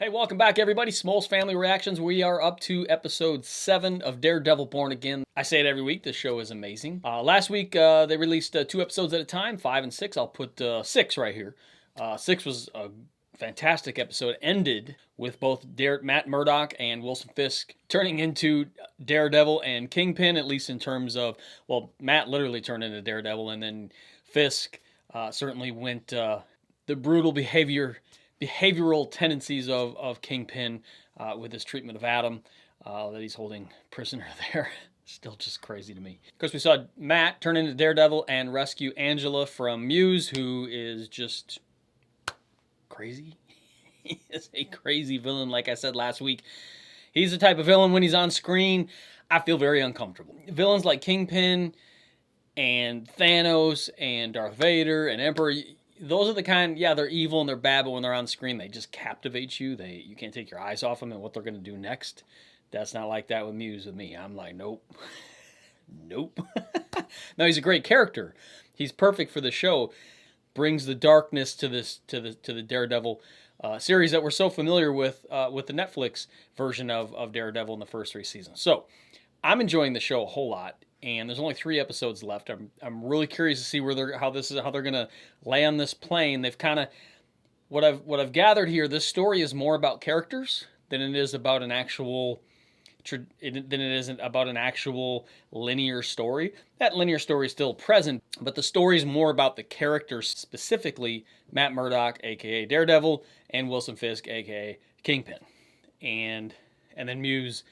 Hey, welcome back, everybody. Small's Family Reactions. We are up to episode 7 of Daredevil Born Again. I say it every week. This show is amazing. Last week, they released 2 episodes at a time, 5 and 6. I'll put 6 right here. 6 was a fantastic episode. Ended with both Matt Murdock and Wilson Fisk turning into Daredevil and Kingpin, at least in terms of, well, Matt literally turned into Daredevil, and then Fisk certainly went the brutal behavioral tendencies of Kingpin with his treatment of Adam that he's holding prisoner there. Still just crazy to me. Of course, we saw Matt turn into Daredevil and rescue Angela from Muse, who is just crazy. He is a crazy villain, like I said last week. He's the type of villain when he's on screen, I feel very uncomfortable. Villains like Kingpin and Thanos and Darth Vader and Emperor, those are the kind, yeah, they're evil and they're bad, but when they're on screen, they just captivate you. You can't take your eyes off them and what they're going to do next. That's not like that with Muse with me. I'm like, nope. Nope. No, he's a great character. He's perfect for the show. Brings the darkness to the Daredevil series that we're so familiar with the Netflix version of Daredevil in the first 3 seasons. So I'm enjoying the show a whole lot. And there's only 3 episodes left. I'm really curious to see how they're gonna land this plane. They've kind of what I've gathered here. This story is more about characters than it is about an actual linear story. That linear story is still present, but the story is more about the characters, specifically Matt Murdock, aka Daredevil, and Wilson Fisk, aka Kingpin, and then Muse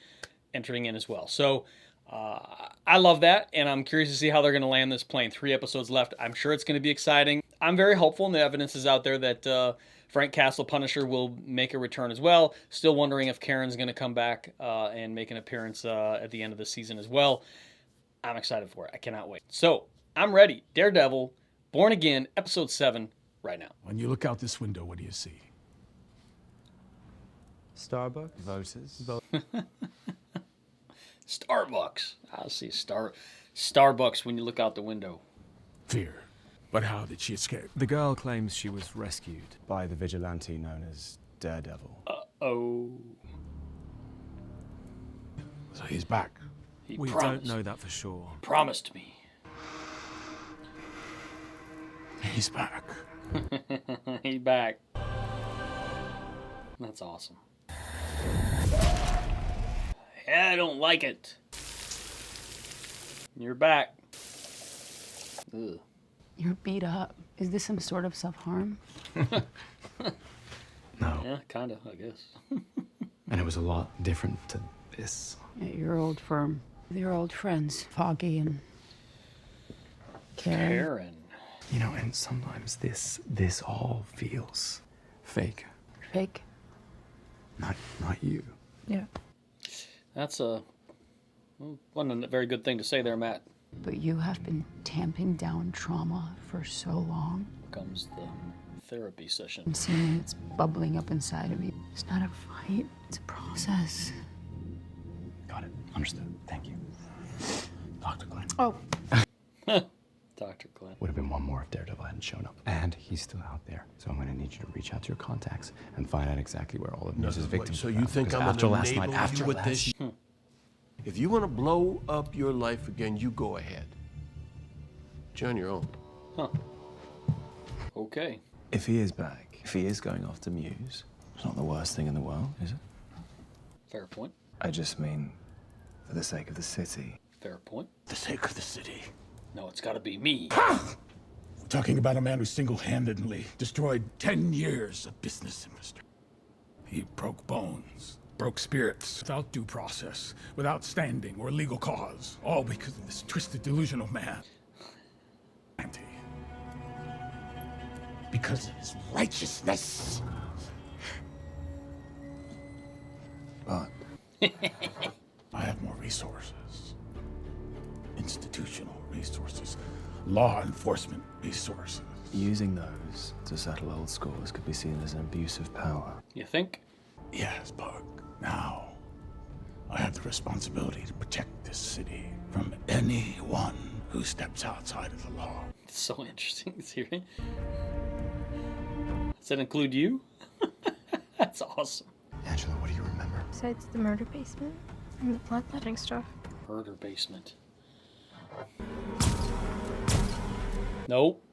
entering in as well. So. I love that, and I'm curious to see how they're going to land this plane. 3 episodes left. I'm sure it's going to be exciting. I'm very hopeful, and the evidence is out there that Frank Castle, Punisher, will make a return as well. Still wondering if Karen's going to come back and make an appearance at the end of the season as well. I'm excited for it. I cannot wait. So, I'm ready. Daredevil, Born Again, episode 7, right now. When you look out this window, what do you see? Starbucks? Voters? Starbucks. I'll see Starbucks when you look out the window. Fear. But how did she escape? The girl claims she was rescued by the vigilante known as Daredevil. Uh-oh. So he's back. We don't know that for sure. He promised me. He's back. He's back. That's awesome. I don't like it. You're back. Ugh. You're beat up. Is this some sort of self-harm? No. Yeah, kind of, I guess. And it was a lot different to this. At your old firm. With your old friends, Foggy and Karen. You know, and sometimes this all feels fake. Fake? Not you. Yeah. That's wasn't a very good thing to say there, Matt. But you have been tamping down trauma for so long. Comes the therapy session. I'm seeing it's bubbling up inside of you. It's not a fight, it's a process. Got it. Understood. Thank you. Dr. Glenn. Oh. Dr. Glenn. Would have been one more if Daredevil hadn't shown up. And he's still out there. So I'm going to need you to reach out to your contacts and find out exactly where all of Muse's victims So are. you think I'm after gonna last night, enable after you with last this? If you want to blow up your life again, you go ahead. You're on your own. Huh. Okay. If he is back, if he is going after Muse, it's not the worst thing in the world, is it? Fair point. I just mean, for the sake of the city. Fair point. The sake of the city. No, it's got to be me. We're talking about a man who single-handedly destroyed 10 years of business industry. He broke bones, broke spirits, without due process, without standing or legal cause, all because of this twisted, delusional man. Because of his righteousness. But I have more resources. Institutional resources. Law enforcement resources. using those to settle old scores could be seen as an abuse of power. You think? Yes, Bug. Now, I have the responsibility to protect this city from anyone who steps outside of the law. It's so interesting to hear. Does that include you? That's awesome. besides the murder basement and the bloodletting stuff. Murder basement. Nope.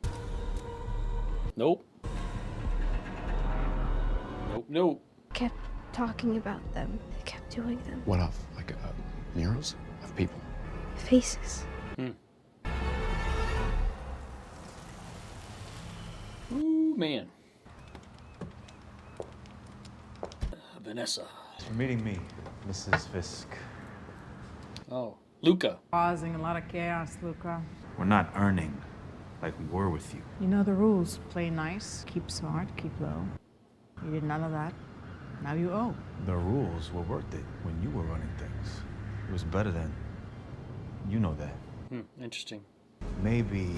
Nope. Nope, nope. Kept talking about them. They kept doing them. What of? Like murals of people? Faces. Ooh, man. Vanessa. You're meeting me, Mrs. Fisk. Oh, Luca. Causing a lot of chaos, Luca. We're not earning like we were with you. You know the rules. Play nice, keep smart, keep low. You did none of that. Now you owe. The rules were worth it when you were running things. It was better then. You know that. Interesting. Maybe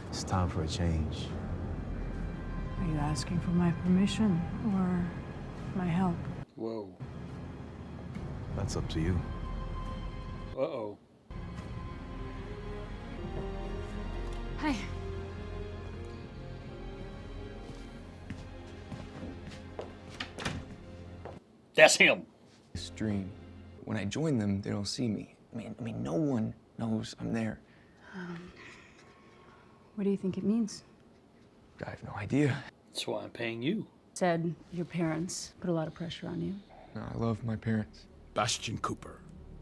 it's time for a change. Are you asking for my permission or my help? Whoa. That's up to you. Uh-oh. Hi. That's him. This dream. When I join them, they don't see me. I mean, no one knows I'm there. What do you think it means? I have no idea. That's why I'm paying you. Said your parents put a lot of pressure on you. No, I love my parents. Bastion Cooper.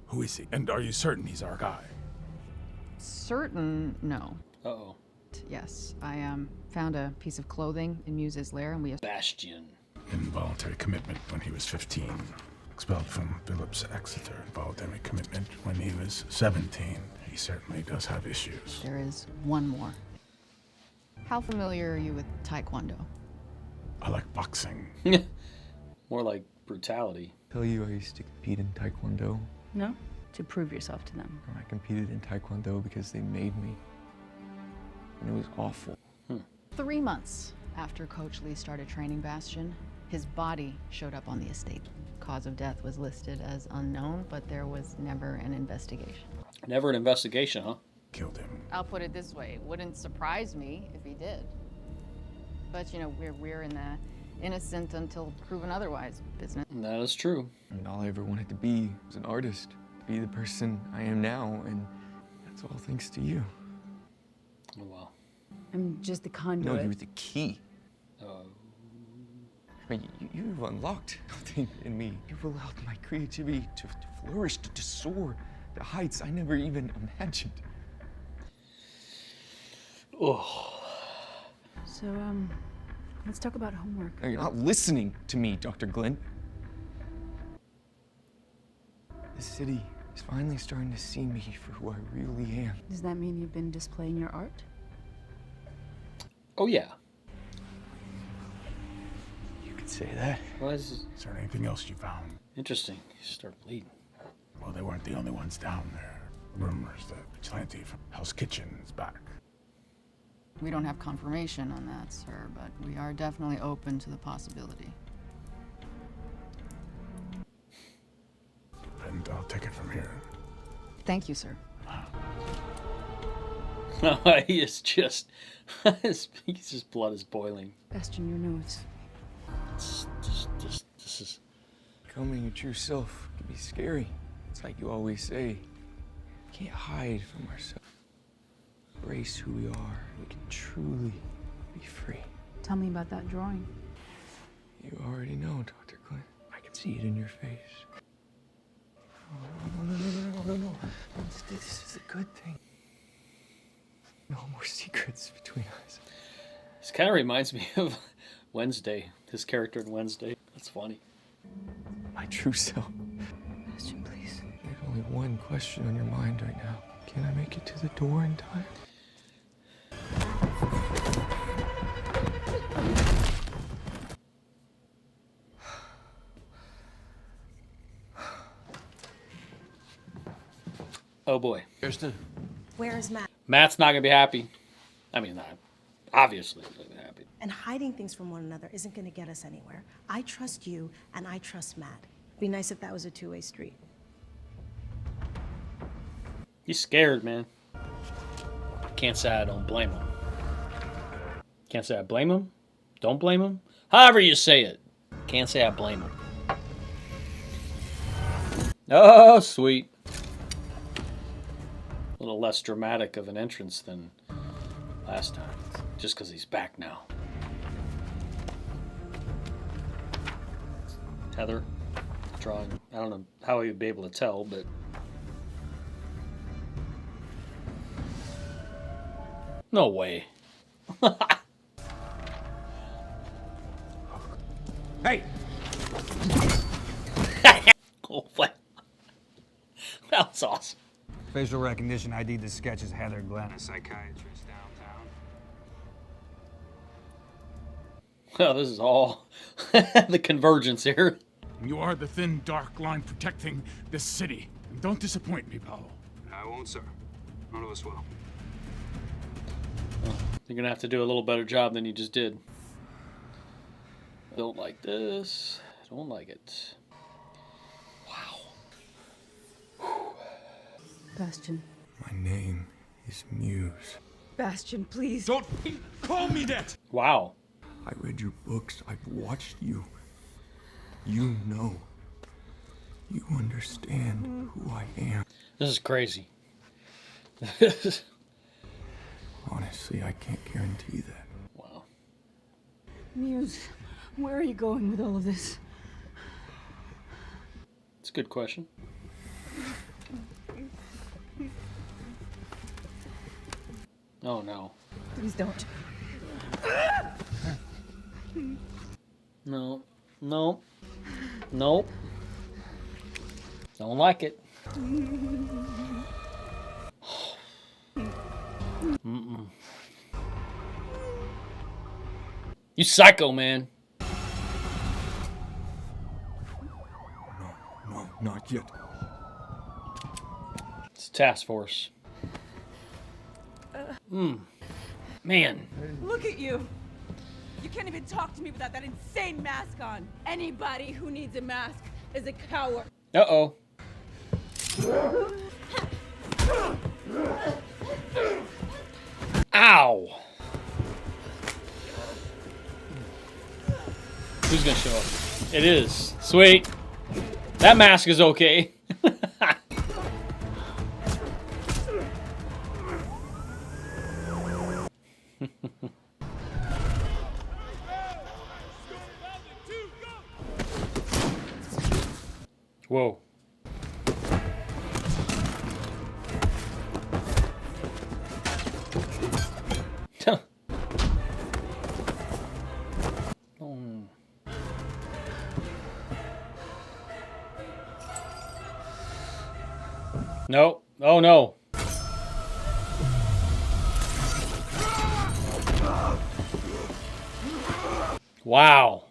Who is he? And are you certain he's our guy? Certain, no. Uh-oh. Yes, I found a piece of clothing in Muse's lair, and we... Bastion. Involuntary commitment when he was 15. Expelled from Phillips Exeter. Involuntary commitment when he was 17. He certainly does have issues. There is one more. How familiar are you with Taekwondo? I like boxing. More like brutality. Tell you I used to compete in Taekwondo. No? To prove yourself to them. I competed in Taekwondo because they made me. And it was awful. 3 months after Coach Lee started training Bastion, his body showed up on the estate. Cause of death was listed as unknown, but there was never an investigation. Never an investigation, huh? Killed him. I'll put it this way, it wouldn't surprise me if he did. But, you know, we're in the innocent until proven otherwise business. That is true. And all I ever wanted to be was an artist. To be the person I am now, and that's all thanks to you. Oh, wow. I'm just the No, conduit. you were the key. I mean, you've unlocked something in me. You've allowed my creativity to flourish, to soar to heights I never even imagined. Oh. So, let's talk about homework. Now, you're not listening to me, Dr. Glenn. The city is finally starting to see me for who I really am. Does that mean you've been displaying your art? Oh, yeah. You could say that. Well, is there anything else you found? Interesting. You start bleeding. Well, they weren't the only ones down there. Rumors that Vigilante from Hell's Kitchen is back. We don't have confirmation on that, sir, but we are definitely open to the possibility. And I'll take it from here. Thank you, sir. He is just... his blood is boiling. Bastion, your nose. This is... Becoming your true self can be scary. It's like you always say, we can't hide from ourselves. Embrace who we are. We can truly be free. Tell me about that drawing. You already know, Dr. Glenn. I can see it in your face. No. This is a good thing. No more secrets between us. This kind of reminds me of Wednesday. His character in Wednesday. That's funny. My true self. Bastion, please. There's only one question on your mind right now. Can I make it to the door in time? Oh boy. Kirsten? Where is Matt? Matt's not gonna be happy. I mean, obviously he's not gonna be happy. And hiding things from one another isn't going to get us anywhere. I trust you, and I trust Matt. It'd be nice if that was a two-way street. He's scared, man. Can't say I don't blame him. Can't say I blame him. Don't blame him. However you say it. Can't say I blame him. Oh, sweet. A little less dramatic of an entrance than last time. Just because he's back now. Heather drawing. I don't know how you'd be able to tell, but no way. Hey! Oh, what? That was awesome. Facial recognition ID. This sketch is Heather Glenn, a psychiatrist downtown. Oh, this is all the convergence here. You are the thin, dark line protecting this city. And don't disappoint me, Paolo. I won't, sir. None of us will. You're gonna have to do a little better job than you just did. Don't like this. Don't like it. Wow. Bastion. My name is Muse. Bastion, please. Don't call me that! Wow. I read your books. I've watched you. You know. You understand who I am. This is crazy. Honestly, I can't guarantee that. Wow. Muse, where are you going with all of this? It's a good question. Oh no. Please don't. No. No. Nope. Don't like it. Mm-mm. You psycho, man. No, not yet. It's task force. Man. Look at you. You can't even talk to me without that insane mask on. Anybody who needs a mask is a coward. Uh-oh. Ow. Who's gonna show up? It is. Sweet. That mask is okay. Whoa. No. Oh no. Wow.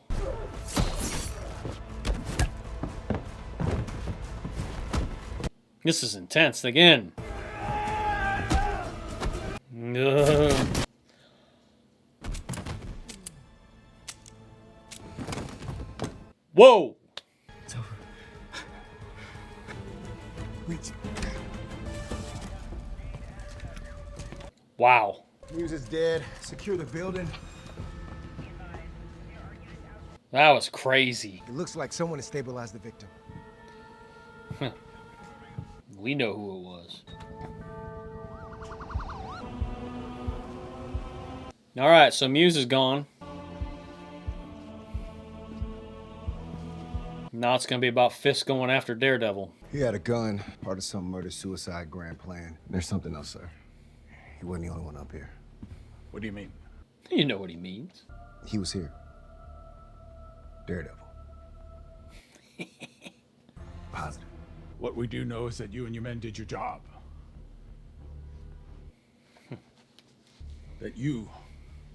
This is intense again. Ugh. Whoa. It's over. Wait. Wow. Muse is dead. Secure the building. That was crazy. It looks like someone has stabilized the victim. We know who it was. All right, so Muse is gone. Now it's going to be about Fisk going after Daredevil. He had a gun, part of some murder-suicide grand plan. There's something else, sir. He wasn't the only one up here. What do you mean? You know what he means. He was here. Daredevil. Positive. What we do know is that you and your men did your job. That you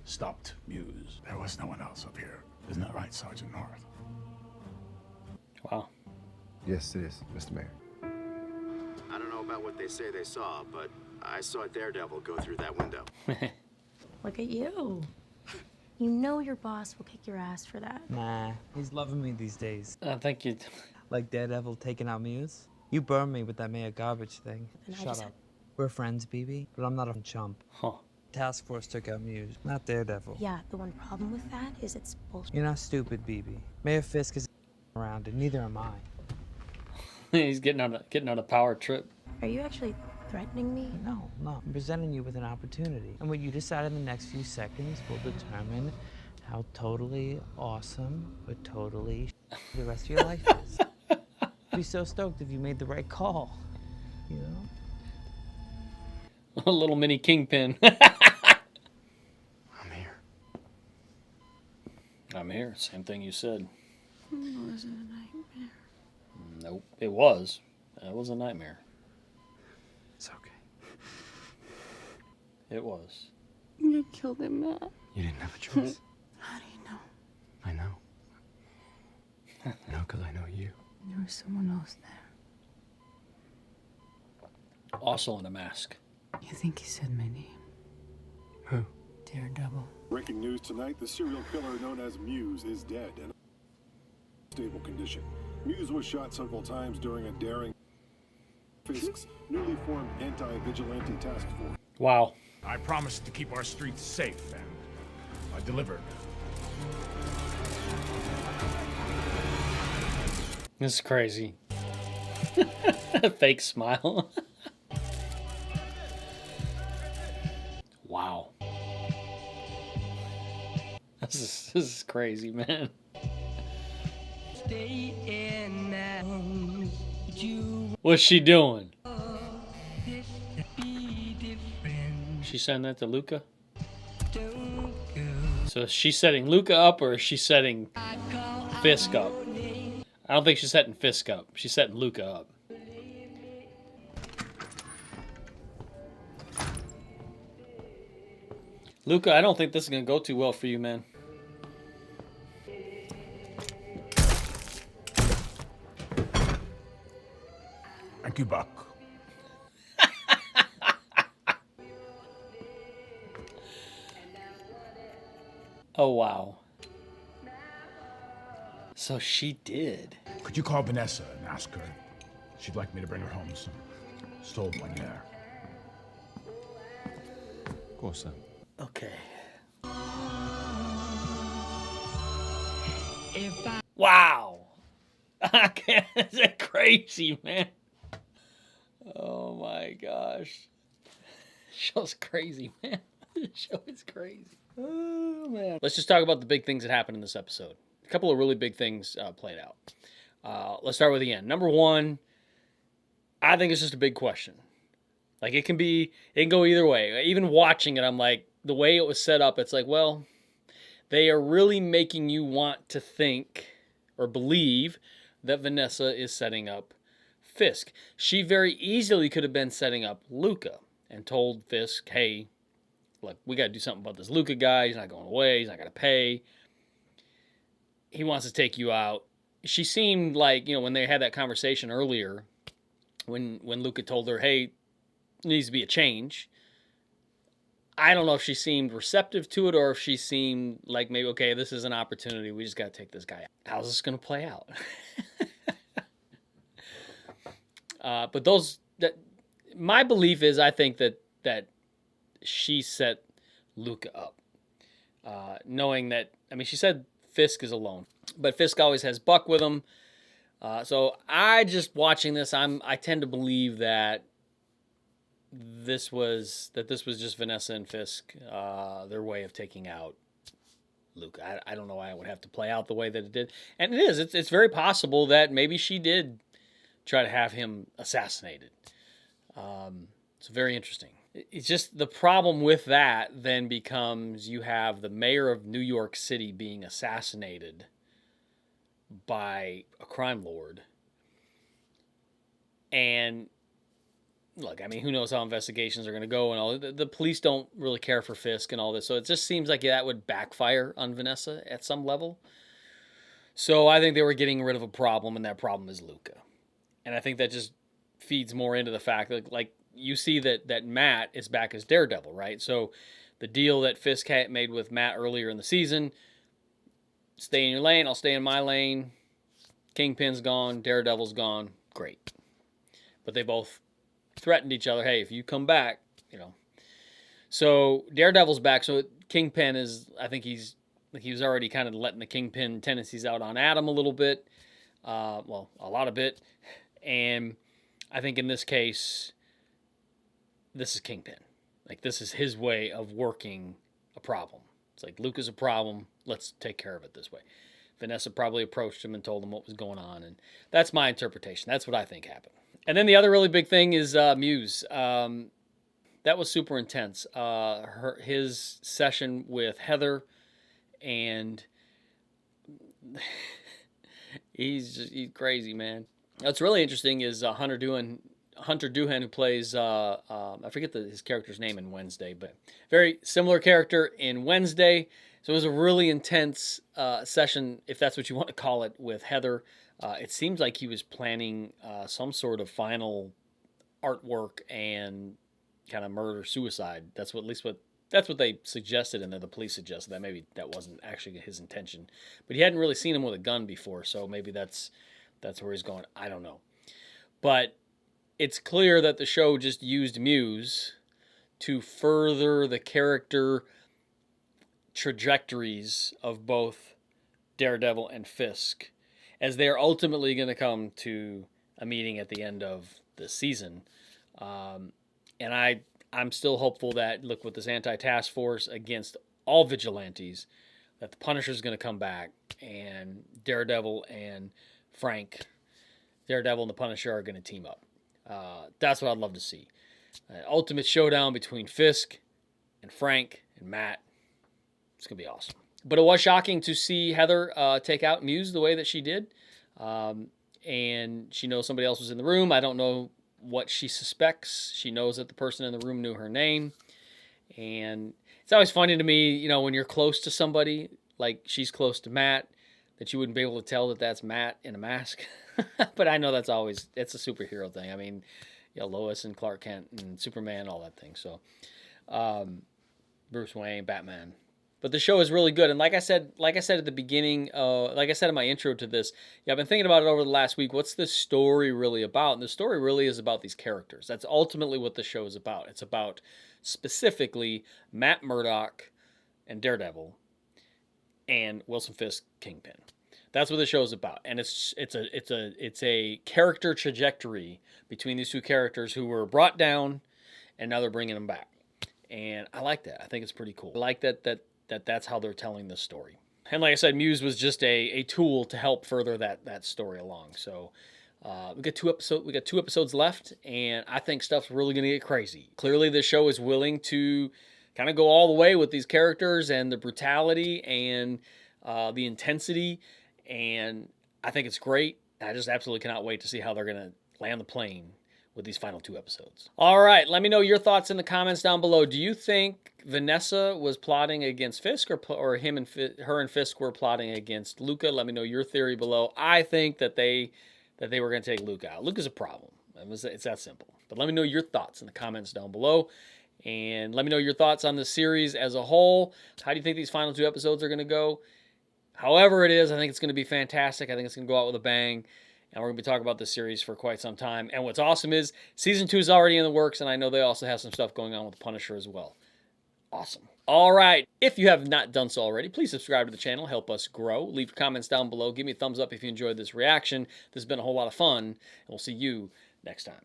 stopped Muse. There was no one else up here. Isn't that right, Sergeant North? Wow. Yes, it is, Mr. Mayor. I don't know about what they say they saw, but I saw Daredevil go through that window. Look at you. You know your boss will kick your ass for that. Nah, he's loving me these days. I think you... Like Daredevil taking out Muse? You burned me with that mayor garbage thing. Shut up. We're friends, BB, but I'm not a chump. Huh. Task Force took out Muse, not Daredevil. Yeah, the one problem with that is it's bullshit. You're not stupid, BB. Mayor Fisk is around, and neither am I. He's getting on a power trip. Are you actually threatening me? No, I'm presenting you with an opportunity. And what you decide in the next few seconds will determine how totally awesome but totally the rest of your life is. Be so stoked if you made the right call, you know? A little mini Kingpin. I'm here. I'm here. Same thing you said. It wasn't a nightmare. Nope. It was. It was a nightmare. It's okay. It was. You killed him, Matt. You didn't have a choice. How do you know? I know. I know because I know you. There was someone else there. Also in a mask. You think he said my name? Who? Daredevil. Breaking news tonight, the serial killer known as Muse is dead and in stable condition. Muse was shot several times during a daring Fisk's newly formed anti-vigilante task force. Wow. I promised to keep our streets safe, and I delivered. This is crazy. Fake smile. Wow. This is crazy, man. What's she doing? She sending that to Luca? So is she setting Luca up, or is she setting Fisk up? I don't think she's setting Fisk up. She's setting Luca up. Luca, I don't think this is going to go too well for you, man. Thank you, Buck. Oh, wow. So she did. Could you call Vanessa and ask her? She'd like me to bring her home some soul manière. Of course, sir. Okay. Wow. I can't. Is that crazy, man? Oh my gosh. Show's crazy, man. This show is crazy. Oh man. Let's just talk about the big things that happened in this episode. A couple of really big things played out. Let's start with the end. Number one, I think it's just a big question. Like it can go either way. Even watching it, I'm like, the way it was set up, it's like, well, they are really making you want to think or believe that Vanessa is setting up Fisk. She very easily could have been setting up Luca and told Fisk, hey, look, we got to do something about this Luca guy. He's not going away. He's not going to pay. He wants to take you out. She seemed like, when they had that conversation earlier, when Luca told her, hey, there needs to be a change. I don't know if she seemed receptive to it or if she seemed like maybe, okay, this is an opportunity. We just got to take this guy out. How's this going to play out? But my belief is I think that she set Luca up. Knowing that, she said Fisk is alone. But Fisk always has Buck with him. So I just watching this, I tend to believe that this was just Vanessa and Fisk, their way of taking out Luca. I don't know why it would have to play out the way that it did. And it is. It's very possible that maybe she did try to have him assassinated. It's very interesting. It's just the problem with that then becomes you have the mayor of New York City being assassinated by a crime lord. And look, who knows how investigations are going to go and all. The police don't really care for Fisk and all this. So it just seems like that would backfire on Vanessa at some level. So I think they were getting rid of a problem, and that problem is Luca. And I think that just feeds more into the fact that, like, you see that Matt is back as Daredevil, right? So the deal that Fisk had made with Matt earlier in the season, stay in your lane, I'll stay in my lane. Kingpin's gone, Daredevil's gone, great. But they both threatened each other, hey, if you come back, So Daredevil's back, so Kingpin is, I think he was already kind of letting the Kingpin tendencies out on Adam a little bit. A lot of bit. And I think in this case, this is Kingpin. Like, this is his way of working a problem. It's like, Luke is a problem. Let's take care of it this way. Vanessa probably approached him and told him what was going on. And that's my interpretation. That's what I think happened. And then the other really big thing is Muse. That was super intense. His session with Heather, and he's crazy, man. What's really interesting is Hunter Doohan, who plays, I forget his character's name in Wednesday, but very similar character in Wednesday. So it was a really intense session, if that's what you want to call it, with Heather. It seems like he was planning some sort of final artwork and kind of murder-suicide. That's what they suggested, and then the police suggested that maybe that wasn't actually his intention. But he hadn't really seen him with a gun before, so maybe that's where he's going. I don't know. But it's clear that the show just used Muse to further the character trajectories of both Daredevil and Fisk, as they are ultimately going to come to a meeting at the end of the season. And I'm still hopeful that, look, with this anti-task force against all vigilantes, that the Punisher is going to come back, and Daredevil and the Punisher are going to team up. That's what I'd love to see. Ultimate showdown between Fisk and Frank and Matt. It's going to be awesome. But it was shocking to see Heather take out Muse the way that she did. And she knows somebody else was in the room. I don't know what she suspects. She knows that the person in the room knew her name. And it's always funny to me, you know, when you're close to somebody, like she's close to Matt, that you wouldn't be able to tell that that's Matt in a mask. But I know it's a superhero thing. I mean, you know, Lois and Clark Kent and Superman, all that thing. So, Bruce Wayne, Batman. But the show is really good. And like I said at the beginning, like I said in my intro to this, yeah, I've been thinking about it over the last week. What's this story really about? And the story really is about these characters. That's ultimately what the show is about. It's about specifically Matt Murdock and Daredevil and Wilson Fisk, Kingpin. That's what the show is about. And it's a character trajectory between these two characters who were brought down and now they're bringing them back. And I like that. I think it's pretty cool. I like that's how they're telling this story. And like I said, Muse was just a tool to help further that story along. So we got two episodes left, and I think stuff's really going to get crazy. Clearly, the show is willing to kind of go all the way with these characters and the brutality and the intensity, and I think it's great. I just absolutely cannot wait to see how they're going to land the plane with these final 2 episodes. All right, let me know your thoughts in the comments down below. Do you think Vanessa was plotting against Fisk, or her and Fisk were plotting against Luca? Let me know your theory below. I think that they were going to take Luca out. Luca's a problem. It's that simple. But let me know your thoughts in the comments down below. And let me know your thoughts on the series as a whole. How do you think these final 2 episodes are going to go? However it is, I think it's going to be fantastic. I think it's going to go out with a bang. And we're going to be talking about this series for quite some time. And what's awesome is Season 2 is already in the works, and I know they also have some stuff going on with the Punisher as well. Awesome. All right. If you have not done so already, please subscribe to the channel. Help us grow. Leave comments down below. Give me a thumbs up if you enjoyed this reaction. This has been a whole lot of fun, and we'll see you next time.